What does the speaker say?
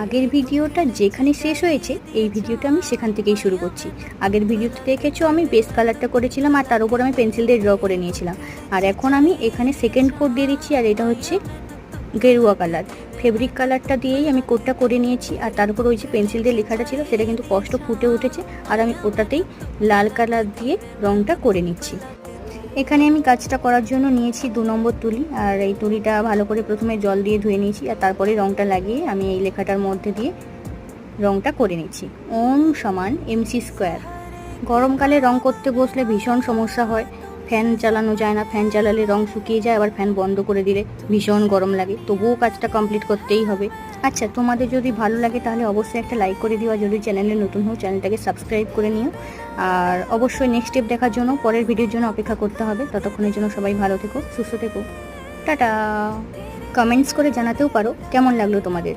আগের ভিডিওটা যেখানে শেষ হয়েছে এই ভিডিওটা আমি সেখান থেকেই শুরু করছি। আগের ভিডিওতে দেখেছো আমি বেস কালারটা করেছিলাম আর তার উপর আমি পেন্সিল দিয়ে ড্র করে নিয়েছিলাম। আর এখন আমি এখানে সেকেন্ড কোট দিয়ে দিচ্ছি, আর এটা হচ্ছে গেরুয়া কালার। ফেব্রিক কালারটা দিয়েই আমি কোটটা করে নিয়েছি, আর তার উপর ওই যে পেন্সিল দিয়ে লেখাটা ছিল সেটা কিন্তু স্পষ্ট ফুটে উঠেছে। আর আমি ওটাতেই লাল কালার দিয়ে রঙটা করে নিচ্ছি। এখানে আমি কাজটা করার জন্য নিয়েছি 2 নম্বর তুলি, আর এই তুলিটা ভালো করে প্রথমে জল দিয়ে ধুয়ে নিয়েছি, আর তারপরে রঙটা লাগিয়ে আমি এই লেখাটার মধ্যে দিয়ে রঙটা করে নিচ্ছি। ওম সমান MC স্কোয়ার। গরমকালে রং করতে বসলে ভীষণ সমস্যা হয়, ফ্যান চালানো যায় না, ফ্যান চালালে রং শুকিয়ে যায়, আবার ফ্যান বন্ধ করে দিলে ভীষণ গরম লাগে, তবুও কাজটা কমপ্লিট করতেই হবে। আচ্ছা, তোমাদের যদি ভালো লাগে তাহলে অবশ্যই একটা লাইক করে দিও, আর যদি চ্যানেলে নতুন হও চ্যানেলটাকে সাবস্ক্রাইব করে নিও। আর অবশ্যই নেক্সট স্টেপ দেখার জন্য পরের ভিডিওর জন্য অপেক্ষা করতে হবে। ততক্ষণের জন্য সবাই ভালো থেকো, সুস্থ থেকো, টাটা। কমেন্টস করে জানাতেও পারো কেমন লাগলো তোমাদের।